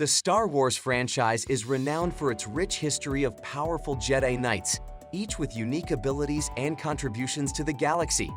The Star Wars franchise is renowned for its rich history of powerful Jedi Knights, each with unique abilities and contributions to the galaxy.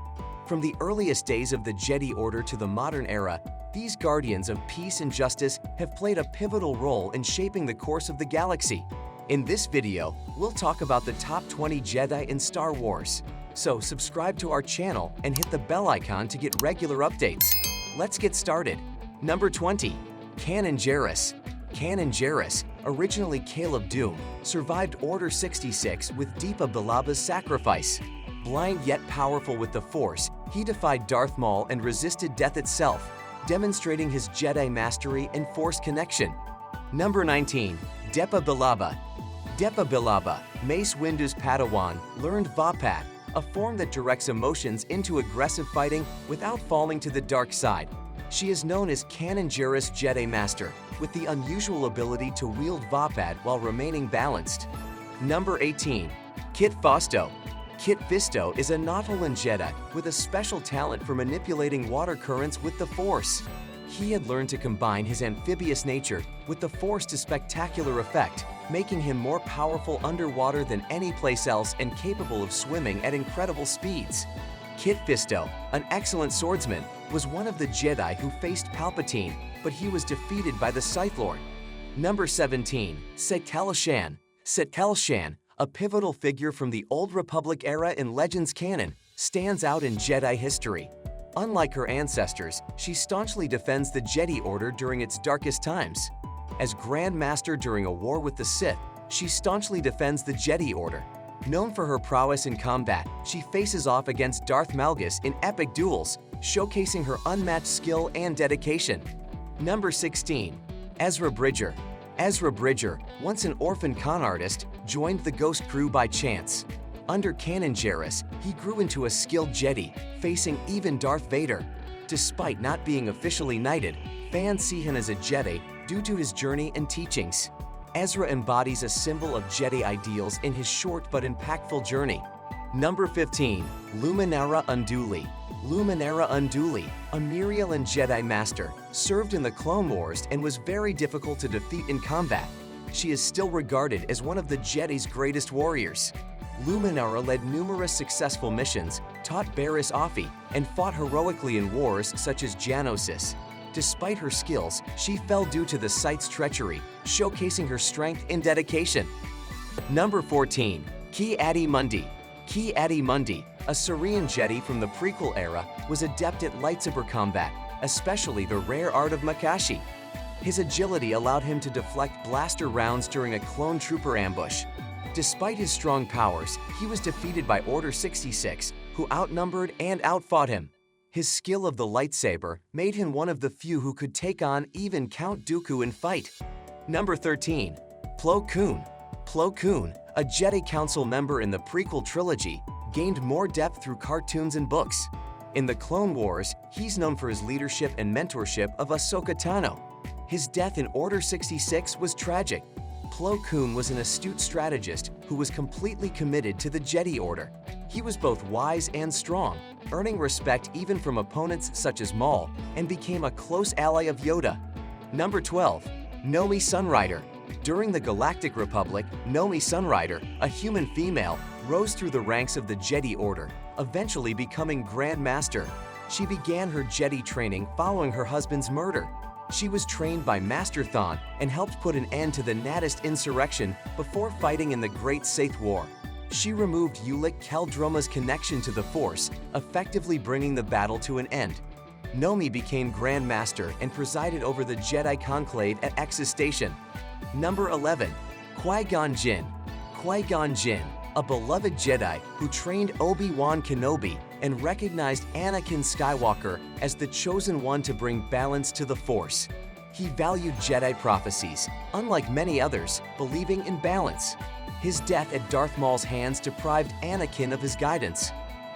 From the earliest days of the Jedi Order to the modern era, these guardians of peace and justice have played a pivotal role in shaping the course of the galaxy. In this video, we'll talk about the top 20 Jedi in Star Wars. So subscribe to our channel and hit the bell icon to get regular updates. Let's get started. Number 20. Canon Jedi. Canon Jedi, originally Caleb Doom, survived Order 66 with DEA Baba's sacrifice. Blind yet powerful with the Force, he defied Darth Maul and resisted death itself, demonstrating his Jedi mastery and Force connection. Number 19. DEA Baba. DEA Baba, Mace Windu's Padawan, learned Vapat, a form that directs emotions into aggressive fighting without falling to the dark side. She is known as Canon Jedi's Jedi Master, with the unusual ability to wield Vapat while remaining balanced. Number 18. Kit Fisto. Kit Fisto is a Nautolan Jedi with a special talent for manipulating water currents with the Force. He had learned to combine his amphibious nature with the Force to spectacular effect, making him more powerful underwater than any place else and capable of swimming at incredible speeds. Kit Fisto, an excellent swordsman, was one of the Jedi who faced Palpatine, but he was defeated by the Sith Lord. Number 17. Calus. Calus, a pivotal figure from the Old Republic era in Legends canon, stands out in Jedi history. Unlike her ancestors, she staunchly defends the Jedi Order during its darkest times. As Grand Master during a war with the Sith, she staunchly defends the Jedi Order. Known for her prowess in combat, she faces off against Darth Malgus in epic duels, showcasing her unmatched skill and dedication. Number 16. Ezra Bridger. Ezra Bridger, once an orphan con artist, joined the Ghost Crew by chance. Under Canon Jedi, he grew into a skilled Jedi, facing even Darth Vader. Despite not being officially knighted, fans see him as a Jedi due to his journey and teachings. Ezra embodies a symbol of Jedi ideals in his short but impactful journey. Number 15. Luminara Unduli. Luminara Unduli, a Mirialan Jedi Master, served in the Clone Wars and was very difficult to defeat in combat. She is still regarded as one of the Jedi's greatest warriors. Luminara led numerous successful missions, taught Barriss Offee, and fought heroically in wars such as Geonosis. Despite her skills, she fell due to the Sith's treachery, showcasing her strength and dedication. Number 14. Katdi Mundy. Katdi Mundy, a Syrian Jedi from the prequel era, was adept at lightsaber combat, especially the rare art of Makashi. His agility allowed him to deflect blaster rounds during a clone trooper ambush. Despite his strong powers, he was defeated by Order 66, who outnumbered and outfought him. His skill of the lightsaber made him one of the few who could take on even Count Dooku in fight. Number 13. Plo Koon. Plo Koon, a Jedi Council member in the prequel trilogy, gained more depth through cartoons and books. In the Clone Wars, he's known for his leadership and mentorship of Ahsoka Tano. His death in Order 66 was tragic. Plo Koon was an astute strategist who was completely committed to the Jedi Order. He was both wise and strong, earning respect even from opponents such as Maul, and became a close ally of Yoda. Number 12. Nomi Sunrider. During the Galactic Republic, Nomi Sunrider, a human female, rose through the ranks of the Jedi Order, eventually becoming Grand Master. She began her Jedi training following her husband's murder. She was trained by Master Thrawn and helped put an end to the Naddist insurrection before fighting in the Great Sith War. She removed Ulic Qel-Droma's connection to the Force, effectively bringing the battle to an end. Nomi became Grand Master and presided over the Jedi Conclave at Exus Station. Number 11. Qui-Gon Jinn. Qui-Gon Jinn, a beloved Jedi who trained Obi-Wan Kenobi and recognized Anakin Skywalker as the chosen one to bring balance to the Force. He valued Jedi prophecies, unlike many others, believing in balance. His death at Darth Maul's hands deprived Anakin of his guidance.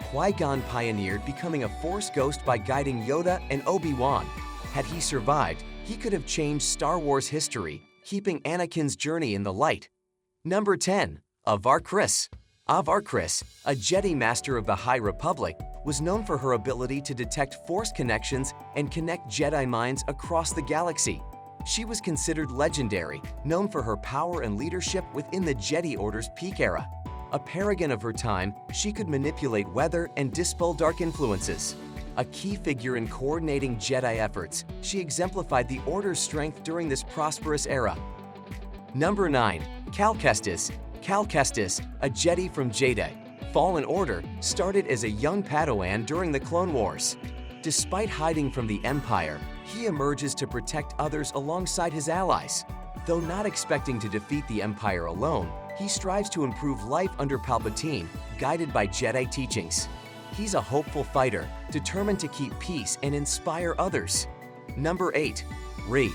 Qui-Gon pioneered becoming a Force ghost by guiding Yoda and Obi-Wan. Had he survived, he could have changed Star Wars history, keeping Anakin's journey in the light. Number 10. Avar. Avar, a Jedi Master of the High Republic, was known for her ability to detect Force connections and connect Jedi minds across the galaxy. She was considered legendary, known for her power and leadership within the Jedi Order's peak era. A paragon of her time, she could manipulate weather and dispel dark influences. A key figure in coordinating Jedi efforts, she exemplified the Order's strength during this prosperous era. Number 9. Cal Kestis. Cal Kestis, a Jedi from Jedi Fallen Order, started as a young Padawan during the Clone Wars. Despite hiding from the Empire, he emerges to protect others alongside his allies. Though not expecting to defeat the Empire alone, he strives to improve life under Palpatine, guided by Jedi teachings. He's a hopeful fighter, determined to keep peace and inspire others. Number 8. Rey.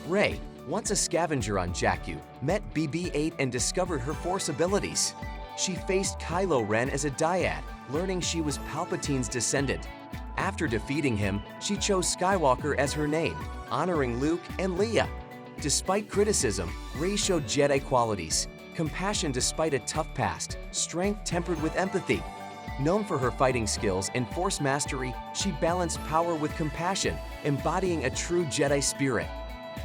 Rey, once a scavenger on Jakku, met BB-8 and discovered her Force abilities. She faced Kylo Ren as a dyad, learning she was Palpatine's descendant. After defeating him, she chose Skywalker as her name, honoring Luke and Leia. Despite criticism, Rey showed Jedi qualities: compassion despite a tough past, strength tempered with empathy. Known for her fighting skills and Force mastery, she balanced power with compassion, embodying a true Jedi spirit.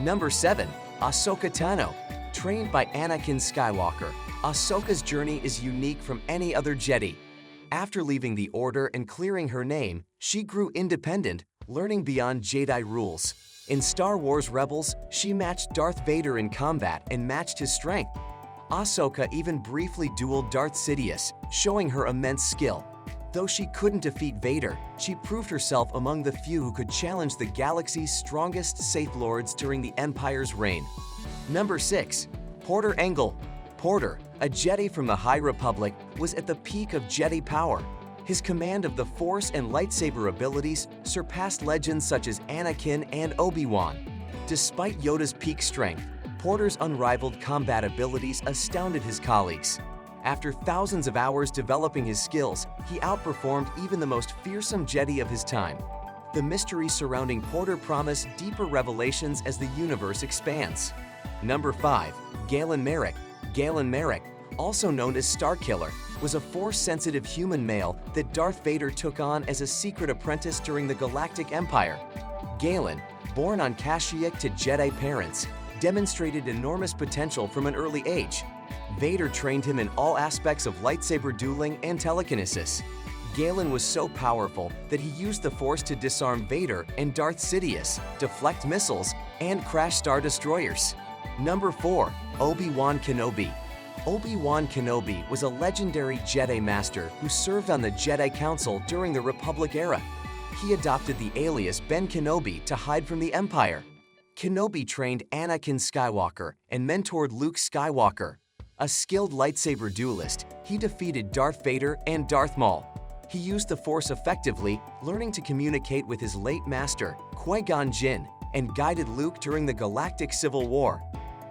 Number 7. Ahsoka Tano. Trained by Anakin Skywalker, Ahsoka's journey is unique from any other Jedi. After leaving the Order and clearing her name, she grew independent, learning beyond Jedi rules. In Star Wars Rebels, she matched Darth Vader in combat and matched his strength. Ahsoka even briefly dueled Darth Sidious, showing her immense skill. Though she couldn't defeat Vader, she proved herself among the few who could challenge the galaxy's strongest Sith Lords during the Empire's reign. Number 6. Porter Engle. Porter, a Jedi from the High Republic, was at the peak of Jedi power. His command of the Force and lightsaber abilities surpassed legends such as Anakin and ObiWan. Despite Yoda's peak strength, Porter's unrivaled combat abilities astounded his colleagues. After thousands of hours developing his skills, he outperformed even the most fearsome Jedi of his time. The mysteries surrounding Porter promise deeper revelations as the universe expands. Number 5. Galen Merrick. Galen Merrick, also known as Starkiller, was a Force-sensitive human male that Darth Vader took on as a secret apprentice during the Galactic Empire. Galen, born on Kashyyyk to Jedi parents, demonstrated enormous potential from an early age. Vader trained him in all aspects of lightsaber dueling and telekinesis. Galen was so powerful that he used the Force to disarm Vader and Darth Sidious, deflect missiles, and crash Star Destroyers. Number 4. Obi-Wan Kenobi. Obi-Wan Kenobi was a legendary Jedi Master who served on the Jedi Council during the Republic era. He adopted the alias Ben Kenobi to hide from the Empire. Kenobi trained Anakin Skywalker and mentored Luke Skywalker. A skilled lightsaber duelist, he defeated Darth Vader and Darth Maul. He used the Force effectively, learning to communicate with his late master, Quan Jin, and guided Luke during the Galactic Civil War.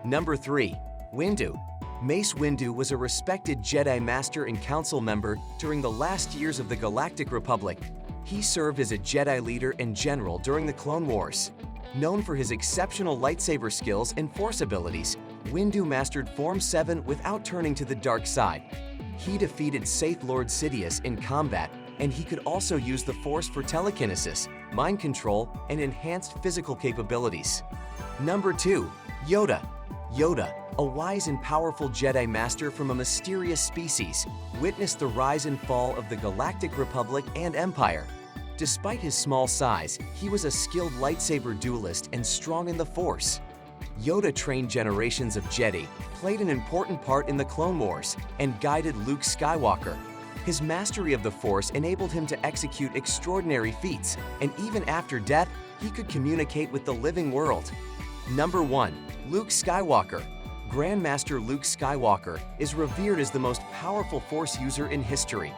Number 3. Windu. Mace Windu was a respected Jedi Master and Council member during the last years of the Galactic Republic. He served as a Jedi leader and general during the Clone Wars. Known for his exceptional lightsaber skills and Force abilities, Windu mastered Form 7 without turning to the dark side. He defeated Sith Lord Sidious in combat, and he could also use the Force for telekinesis, mind control, and enhanced physical capabilities. Number 2. Yoda. Yoda, a wise and powerful Jedi Master from a mysterious species, witnessed the rise and fall of the Galactic Republic and Empire. Despite his small size, he was a skilled lightsaber duelist and strong in the Force. Yoda trained generations of Jedi, played an important part in the Clone Wars, and guided Luke Skywalker. His mastery of the Force enabled him to execute extraordinary feats, and even after death, he could communicate with the living world. Number 1. Luke Skywalker. Grandmaster Luke Skywalker is revered as the most powerful Force user in history.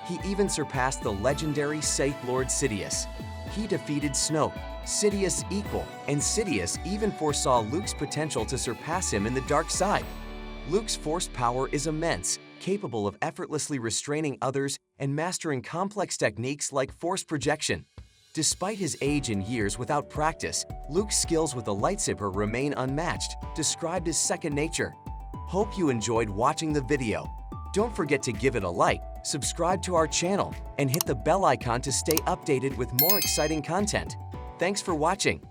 He even surpassed the legendary Sith Lord Sidious. He defeated Snoke, Sidious' equal, and Sidious even foresaw Luke's potential to surpass him in the dark side. Luke's Force power is immense, capable of effortlessly restraining others and mastering complex techniques like Force projection. Despite his age and years without practice, Luke's skills with the lightsaber remain unmatched, described as second nature. Hope you enjoyed watching the video. Don't forget to give it a like, subscribe to our channel, and hit the bell icon to stay updated with more exciting content. Thanks for watching.